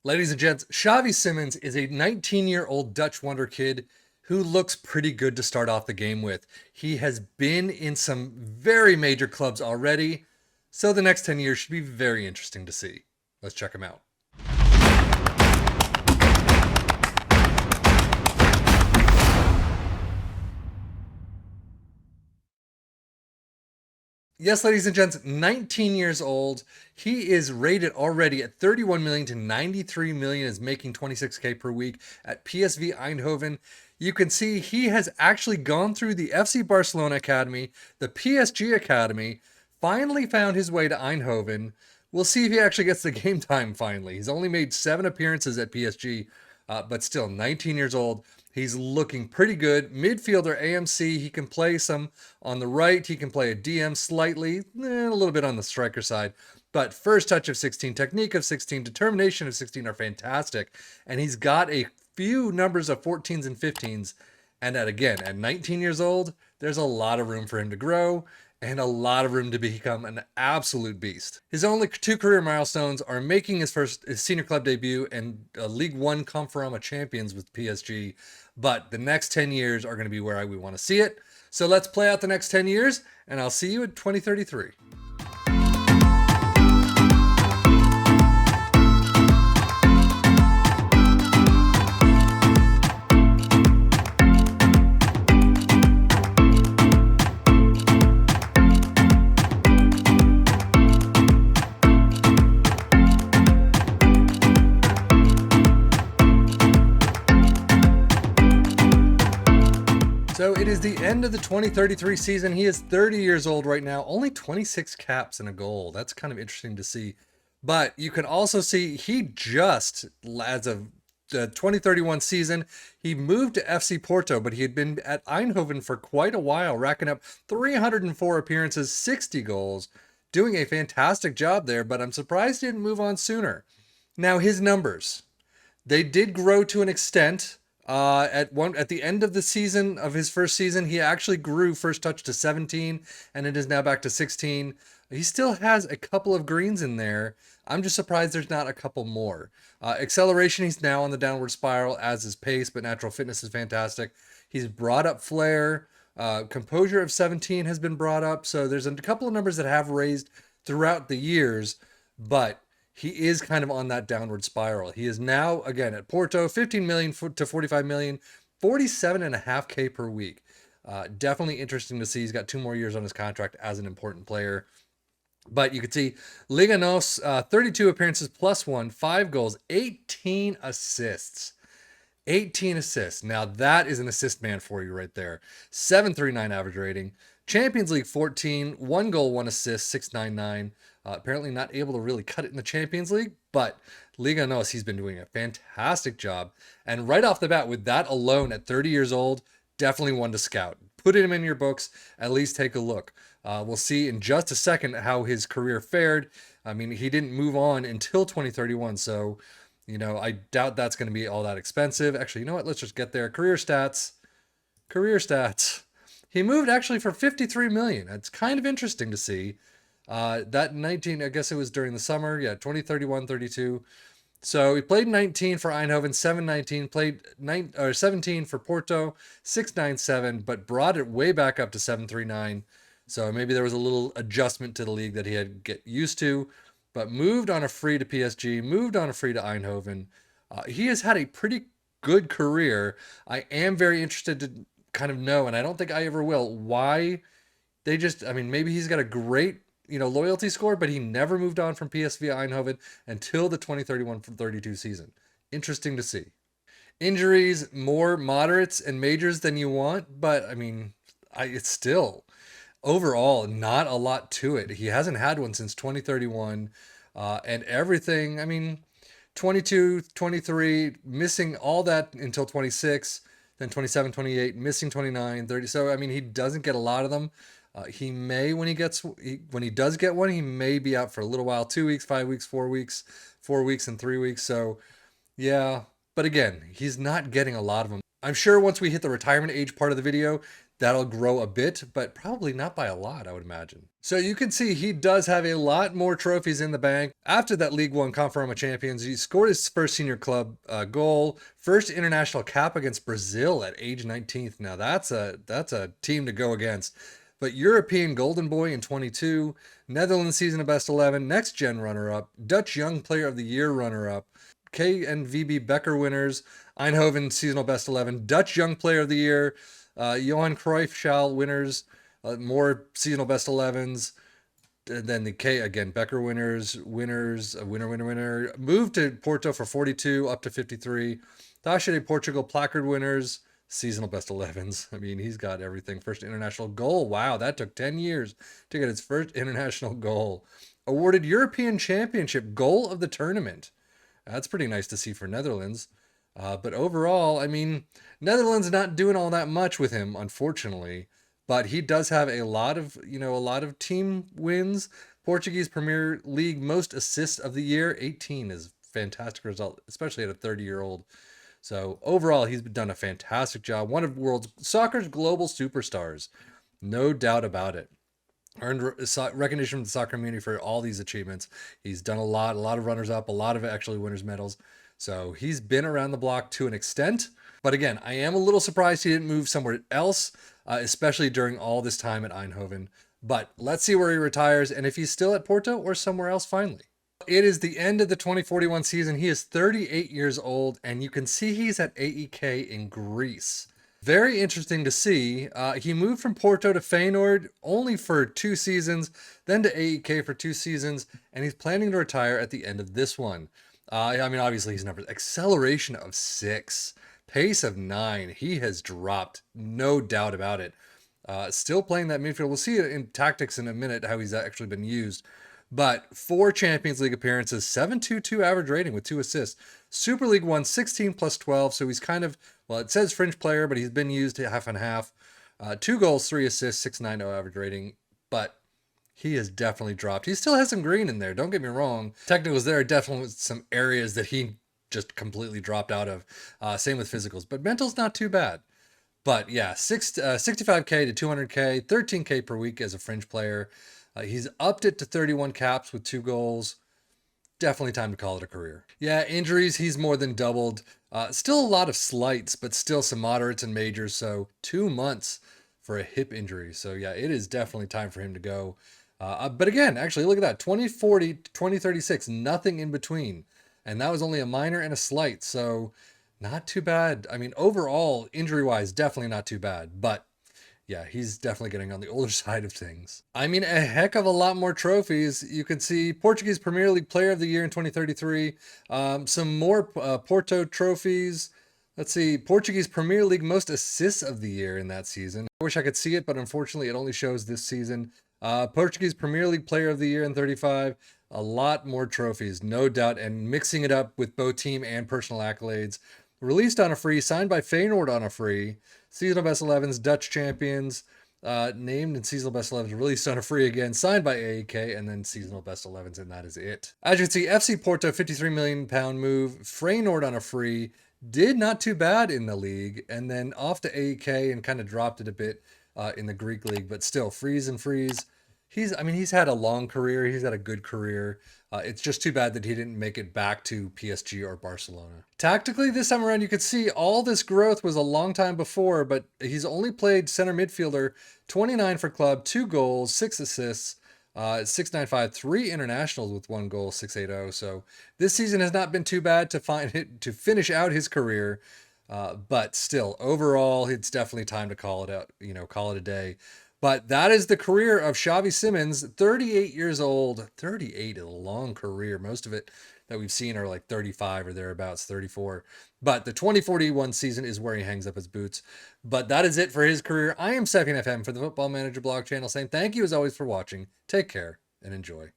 Ladies and gents, Xavi Simons is a 19-year-old Dutch wonder kid who looks pretty good to start off the game with. He has been in some very major clubs already, so the next 10 years should be very interesting to see. Let's check him out. Yes, ladies and gents, 19 years old. He is rated already at 31 million to 93 million, is making 26K per week at PSV Eindhoven. You can see he has actually gone through the FC Barcelona Academy, the PSG Academy, finally found his way to Eindhoven. We'll see if he actually gets the game time finally. He's only made 7 appearances at PSG, but still 19 years old. He's looking pretty good. Midfielder AMC, he can play some on the right. He can play a DM slightly, a little bit on the striker side. But first touch of 16, technique of 16, determination of 16 are fantastic. And he's got a few numbers of 14s and 15s. And at 19 years old, there's a lot of room for him to grow and a lot of room to become an absolute beast. His only 2 career milestones are making his senior club debut and League One Conferama champions with PSG. But the next 10 years are going to be where we want to see it. So let's play out the next 10 years, and I'll see you in 2033. So it is the end of the 2033 season. He is 30 years old right now, only 26 caps and a goal. That's kind of interesting to see. But you can also see he just, as of the 2031 season, he moved to FC Porto, but he had been at Eindhoven for quite a while, racking up 304 appearances, 60 goals, doing a fantastic job there, but I'm surprised he didn't move on sooner. Now, his numbers. They did grow to an extent. At the end of the season of his first season, he actually grew first touch to 17, and it is now back to 16. He still has a couple of greens in there. I'm just surprised there's not a couple more. Acceleration, he's now on the downward spiral, as is pace, but natural fitness is fantastic. He's brought up flair. Composure of 17 has been brought up. So there's a couple of numbers that have raised throughout the years, but he is kind of on that downward spiral. He is now, again, at Porto, 15 million to 45 million, 47.5K per week. Definitely interesting to see. He's got 2 more years on his contract as an important player. But you can see Liga Nos, 32 appearances plus 1, 5 goals, 18 assists. 18 assists. Now that is an assist man for you right there. 739 average rating. Champions League 14, 1 goal, 1 assist, 699. Apparently not able to really cut it in the Champions League, but Liga Nos, he's been doing a fantastic job. And right off the bat, with that alone at 30 years old, definitely one to scout. Put him in your books, at least take a look. We'll see in just a second how his career fared. I mean, he didn't move on until 2031, so, I doubt that's going to be all that expensive. Actually, you know what? Let's just get there. Career stats. Career stats. He moved actually for 53 million. It's kind of interesting to see. That 19, I guess it was during the summer. Yeah, 2031, 32. So he played 19 for Eindhoven, 719, played 17 for Porto, 697, but brought it way back up to 739. So maybe there was a little adjustment to the league that he had to get used to, but moved on a free to PSG, moved on a free to Eindhoven. He has had a pretty good career. I am very interested to kind of know, and I don't think I ever will, why maybe he's got a great loyalty score, but he never moved on from PSV Eindhoven until the 2031-32 season. Interesting to see. Injuries, more moderates and majors than you want, but it's still overall not a lot to it. He hasn't had one since 2031, and everything, 22, 23, missing all that until 26, then 27, 28, missing 29, 30. So, he doesn't get a lot of them. He may, when he does get one, he may be out for a little while, 2 weeks, 5 weeks, 4 weeks, 4 weeks, and 3 weeks. So, yeah. But again, he's not getting a lot of them. I'm sure once we hit the retirement age part of the video, That'll grow a bit, but probably not by a lot, I would imagine. So you can see he does have a lot more trophies in the bank. After that League One Conference Champions, he scored his first senior club goal, first international cap against Brazil at age 19th. Now that's a team to go against. But European Golden Boy in 22, Netherlands season of best 11, next gen runner up, Dutch Young Player of the Year runner up, KNVB Becker winners, Eindhoven seasonal best 11, Dutch Young Player of the Year, Johan Cruyff Schal winners, more seasonal best 11s. Then the K again, Becker winners, winner. Moved to Porto for 42, up to 53. Taça de Portugal placard winners, seasonal best 11s. I mean, he's got everything. First international goal. Wow, that took 10 years to get his first international goal. Awarded European Championship goal of the tournament. That's pretty nice to see for Netherlands. But overall, I mean, Netherlands not doing all that much with him, unfortunately. But he does have a lot of team wins. Portuguese Premier League most assists of the year, 18 is a fantastic result, especially at a 30-year-old. So overall, he's done a fantastic job. One of world's soccer's global superstars, no doubt about it. Earned recognition from the soccer community for all these achievements. He's done a lot of runners up, a lot of actually winners medals. So he's been around the block to an extent. But again, I am a little surprised he didn't move somewhere else, especially during all this time at Eindhoven. But let's see where he retires and if he's still at Porto or somewhere else finally. It is the end of the 2041 season. He is 38 years old, and you can see he's at AEK in Greece. Very interesting to see. He moved from Porto to Feyenoord only for 2 seasons, then to AEK for 2 seasons, and he's planning to retire at the end of this one. I mean, obviously his numbers. Acceleration of 6, pace of 9. He has dropped, no doubt about it. Still playing that midfield. We'll see it in tactics in a minute, how he's actually been used. But 4 Champions League appearances, 7.22 average rating with 2 assists. Super League 1, 16 plus 12. So he's kind of, well, it says fringe player, but he's been used half and half. 2 goals, 3 assists, 6.90 average rating. But he has definitely dropped. He still has some green in there. Don't get me wrong. Technicals, there are definitely some areas that he just completely dropped out of. Same with physicals. But mental's not too bad. But yeah, 65K to 200K, 13K per week as a fringe player. He's upped it to 31 caps with 2 goals. Definitely time to call it a career. Yeah, injuries, he's more than doubled. Still a lot of slights, but still some moderates and majors. So 2 months for a hip injury. So yeah, it is definitely time for him to go. But again, actually, look at that. 2040, 2036, nothing in between. And that was only a minor and a slight. So not too bad. I mean, overall, injury-wise, definitely not too bad. But yeah, he's definitely getting on the older side of things. I mean, a heck of a lot more trophies. You can see Portuguese Premier League Player of the Year in 2033. Some more Porto trophies. Let's see, Portuguese Premier League Most Assists of the Year in that season. I wish I could see it, but unfortunately it only shows this season. Portuguese Premier League Player of the Year in 35. A lot more trophies, no doubt, and mixing it up with both team and personal accolades. Released on a free, signed by Feyenoord on a free. Seasonal Best 11s, Dutch champions, named in Seasonal Best 11s, released on a free again, signed by AEK, and then Seasonal Best 11s, and that is it. As you can see, FC Porto, £53 million move, Feyenoord on a free, did not too bad in the league, and then off to AEK and kind of dropped it a bit in the Greek league, but still, freeze. He's had a long career, he's had a good career. It's just too bad that he didn't make it back to PSG or Barcelona. Tactically, this time around, you could see all this growth was a long time before, but he's only played center midfielder, 29 for club, 2 goals, 6 assists, 6.95, 3 internationals with 1 goal, 6.80. So this season has not been too bad to finish out his career. But still, overall, it's definitely time to call it out, call it a day. But that is the career of Xavi Simons, 38 years old. 38 is a long career. Most of it that we've seen are like 35 or thereabouts, 34. But the 2041 season is where he hangs up his boots. But that is it for his career. I am Sefian FM for the Football Manager blog channel, saying thank you as always for watching. Take care and enjoy.